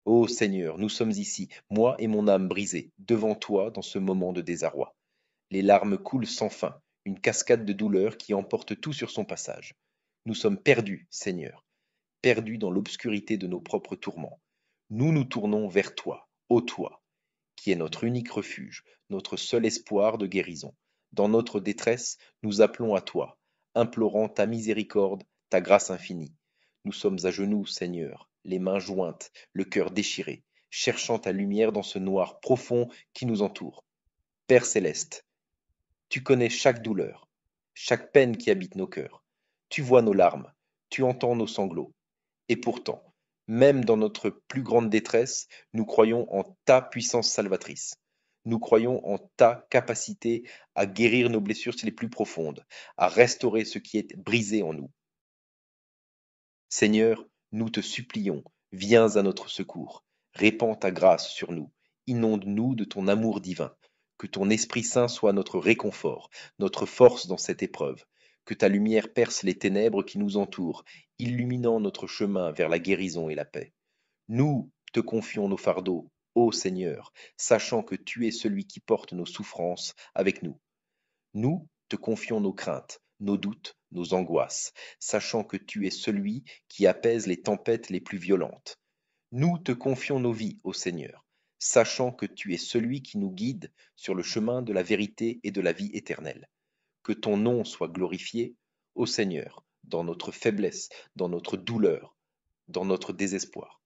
Ô Seigneur, nous sommes ici, moi et mon âme brisée, devant toi dans ce moment de désarroi. Les larmes coulent sans fin, une cascade de douleur qui emporte tout sur son passage. Nous sommes perdus, Seigneur, perdus dans l'obscurité de nos propres tourments. Nous nous tournons vers toi, ô toi, qui est notre unique refuge, notre seul espoir de guérison. Dans notre détresse, nous appelons à toi, implorant ta miséricorde, ta grâce infinie. Nous sommes à genoux, Seigneur, les mains jointes, le cœur déchiré, cherchant ta lumière dans ce noir profond qui nous entoure. Père céleste, tu connais chaque douleur, chaque peine qui habite nos cœurs. Tu vois nos larmes, tu entends nos sanglots. Et pourtant, même dans notre plus grande détresse, nous croyons en ta puissance salvatrice. Nous croyons en ta capacité à guérir nos blessures les plus profondes, à restaurer ce qui est brisé en nous. Seigneur, nous te supplions, viens à notre secours. Répands ta grâce sur nous. Inonde-nous de ton amour divin. Que ton Esprit Saint soit notre réconfort, notre force dans cette épreuve. Que ta lumière perce les ténèbres qui nous entourent, illuminant notre chemin vers la guérison et la paix. Nous te confions nos fardeaux, ô Seigneur, sachant que tu es celui qui porte nos souffrances avec nous. Nous te confions nos craintes, nos doutes, nos angoisses, sachant que tu es celui qui apaise les tempêtes les plus violentes. Nous te confions nos vies, ô Seigneur, sachant que tu es celui qui nous guide sur le chemin de la vérité et de la vie éternelle. Que ton nom soit glorifié, ô Seigneur, dans notre faiblesse, dans notre douleur, dans notre désespoir.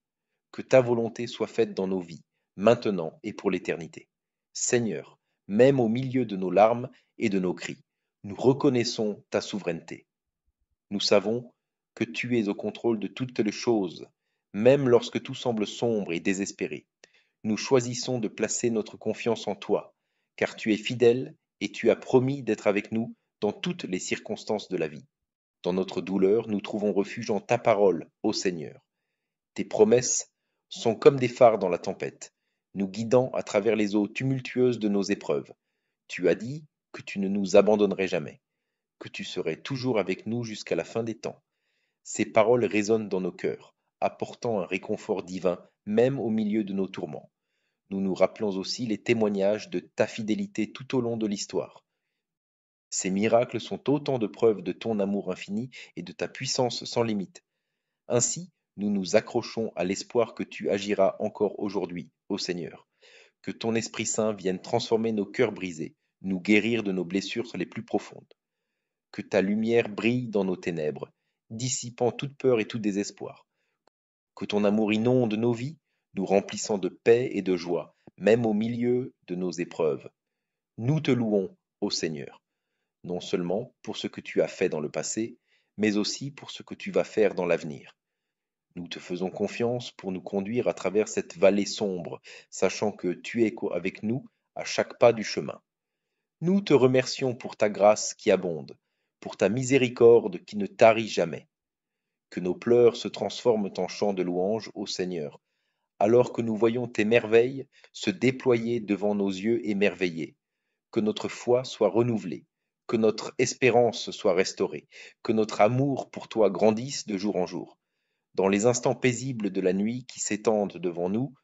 Que ta volonté soit faite dans nos vies, maintenant et pour l'éternité. Seigneur, même au milieu de nos larmes et de nos cris, nous reconnaissons ta souveraineté. Nous savons que tu es au contrôle de toutes les choses, même lorsque tout semble sombre et désespéré. Nous choisissons de placer notre confiance en toi, car tu es fidèle et tu as promis d'être avec nous dans toutes les circonstances de la vie. Dans notre douleur, nous trouvons refuge en ta parole, ô Seigneur. Tes promesses sont comme des phares dans la tempête, nous guidant à travers les eaux tumultueuses de nos épreuves. Tu as dit que tu ne nous abandonnerais jamais, que tu serais toujours avec nous jusqu'à la fin des temps. Ces paroles résonnent dans nos cœurs, apportant un réconfort divin même au milieu de nos tourments. Nous nous rappelons aussi les témoignages de ta fidélité tout au long de l'histoire. Ces miracles sont autant de preuves de ton amour infini et de ta puissance sans limite. Ainsi, nous nous accrochons à l'espoir que tu agiras encore aujourd'hui, ô Seigneur. Que ton Esprit Saint vienne transformer nos cœurs brisés, nous guérir de nos blessures les plus profondes. Que ta lumière brille dans nos ténèbres, dissipant toute peur et tout désespoir. Que ton amour inonde nos vies, nous remplissant de paix et de joie, même au milieu de nos épreuves. Nous te louons, ô Seigneur, non seulement pour ce que tu as fait dans le passé, mais aussi pour ce que tu vas faire dans l'avenir. Nous te faisons confiance pour nous conduire à travers cette vallée sombre, sachant que tu es avec nous à chaque pas du chemin. Nous te remercions pour ta grâce qui abonde, pour ta miséricorde qui ne tarit jamais. Que nos pleurs se transforment en chants de louange au Seigneur, alors que nous voyons tes merveilles se déployer devant nos yeux émerveillés. Que notre foi soit renouvelée, que notre espérance soit restaurée, que notre amour pour toi grandisse de jour en jour. Dans les instants paisibles de la nuit qui s'étendent devant nous,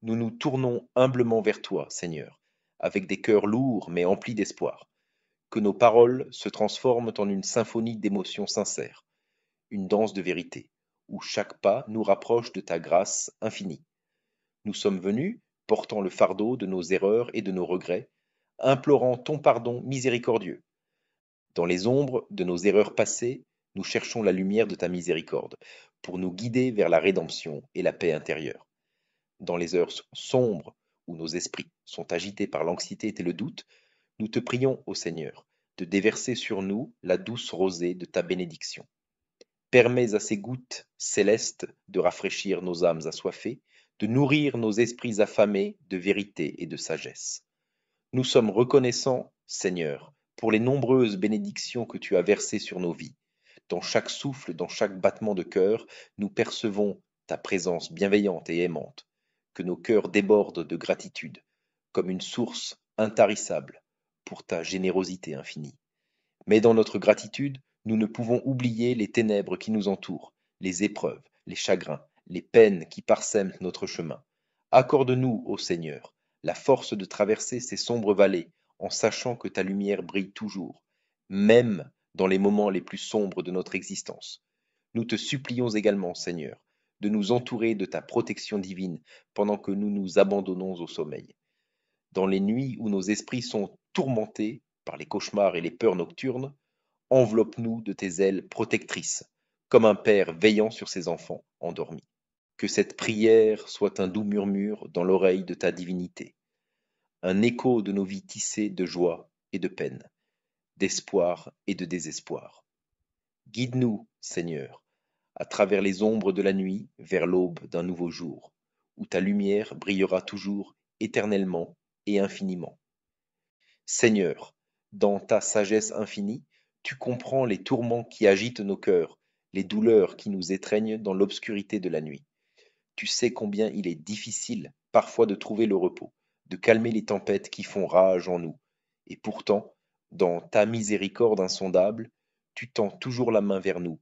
nous nous tournons humblement vers toi, Seigneur, avec des cœurs lourds mais emplis d'espoir. Que nos paroles se transforment en une symphonie d'émotions sincères, une danse de vérité, où chaque pas nous rapproche de ta grâce infinie. Nous sommes venus, portant le fardeau de nos erreurs et de nos regrets, implorant ton pardon miséricordieux. Dans les ombres de nos erreurs passées, nous cherchons la lumière de ta miséricorde, pour nous guider vers la rédemption et la paix intérieure. Dans les heures sombres, où nos esprits sont agités par l'anxiété et le doute, nous te prions, ô Seigneur, de déverser sur nous la douce rosée de ta bénédiction. Permets à ces gouttes célestes de rafraîchir nos âmes assoiffées, de nourrir nos esprits affamés de vérité et de sagesse. Nous sommes reconnaissants, Seigneur, pour les nombreuses bénédictions que tu as versées sur nos vies. Dans chaque souffle, dans chaque battement de cœur, nous percevons ta présence bienveillante et aimante. Que nos cœurs débordent de gratitude, comme une source intarissable pour ta générosité infinie. Mais dans notre gratitude, nous ne pouvons oublier les ténèbres qui nous entourent, les épreuves, les chagrins, les peines qui parsèment notre chemin. Accorde-nous, ô Seigneur, la force de traverser ces sombres vallées en sachant que ta lumière brille toujours, même dans les moments les plus sombres de notre existence. Nous te supplions également, Seigneur, de nous entourer de ta protection divine pendant que nous nous abandonnons au sommeil. Dans les nuits où nos esprits sont tourmentés par les cauchemars et les peurs nocturnes, enveloppe-nous de tes ailes protectrices, comme un père veillant sur ses enfants endormis. Que cette prière soit un doux murmure dans l'oreille de ta divinité, un écho de nos vies tissées de joie et de peine, d'espoir et de désespoir. Guide-nous, Seigneur, à travers les ombres de la nuit vers l'aube d'un nouveau jour, où ta lumière brillera toujours, éternellement et infiniment. Seigneur, dans ta sagesse infinie, tu comprends les tourments qui agitent nos cœurs, les douleurs qui nous étreignent dans l'obscurité de la nuit. Tu sais combien il est difficile parfois de trouver le repos, de calmer les tempêtes qui font rage en nous. Et pourtant, dans ta miséricorde insondable, tu tends toujours la main vers nous,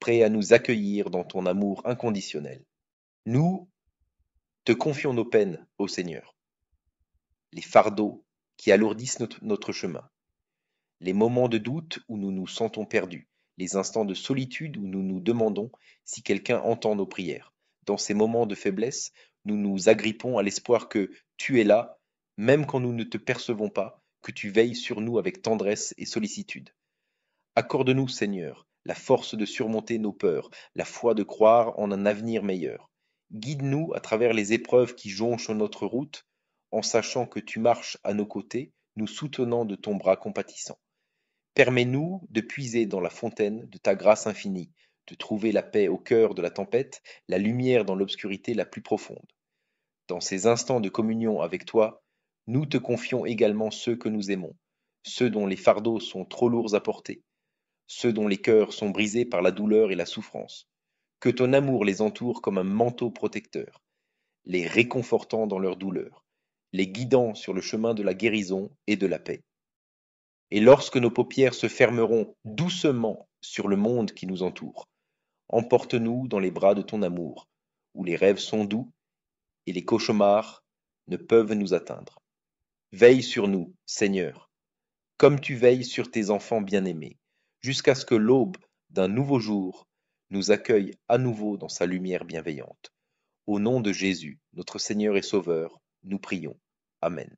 prêt à nous accueillir dans ton amour inconditionnel. Nous te confions nos peines, ô Seigneur, les fardeaux qui alourdissent notre chemin, les moments de doute où nous nous sentons perdus, les instants de solitude où nous nous demandons si quelqu'un entend nos prières. Dans ces moments de faiblesse, nous nous agrippons à l'espoir que tu es là, même quand nous ne te percevons pas, que tu veilles sur nous avec tendresse et sollicitude. Accorde-nous, Seigneur, la force de surmonter nos peurs, la foi de croire en un avenir meilleur. Guide-nous à travers les épreuves qui jonchent notre route, en sachant que tu marches à nos côtés, nous soutenant de ton bras compatissant. Permets-nous de puiser dans la fontaine de ta grâce infinie, de trouver la paix au cœur de la tempête, la lumière dans l'obscurité la plus profonde. Dans ces instants de communion avec toi, nous te confions également ceux que nous aimons, ceux dont les fardeaux sont trop lourds à porter, ceux dont les cœurs sont brisés par la douleur et la souffrance. Que ton amour les entoure comme un manteau protecteur, les réconfortant dans leur douleur, les guidant sur le chemin de la guérison et de la paix. Et lorsque nos paupières se fermeront doucement sur le monde qui nous entoure, emporte-nous dans les bras de ton amour, où les rêves sont doux et les cauchemars ne peuvent nous atteindre. Veille sur nous, Seigneur, comme tu veilles sur tes enfants bien-aimés, jusqu'à ce que l'aube d'un nouveau jour nous accueille à nouveau dans sa lumière bienveillante. Au nom de Jésus, notre Seigneur et Sauveur, nous prions. Amen.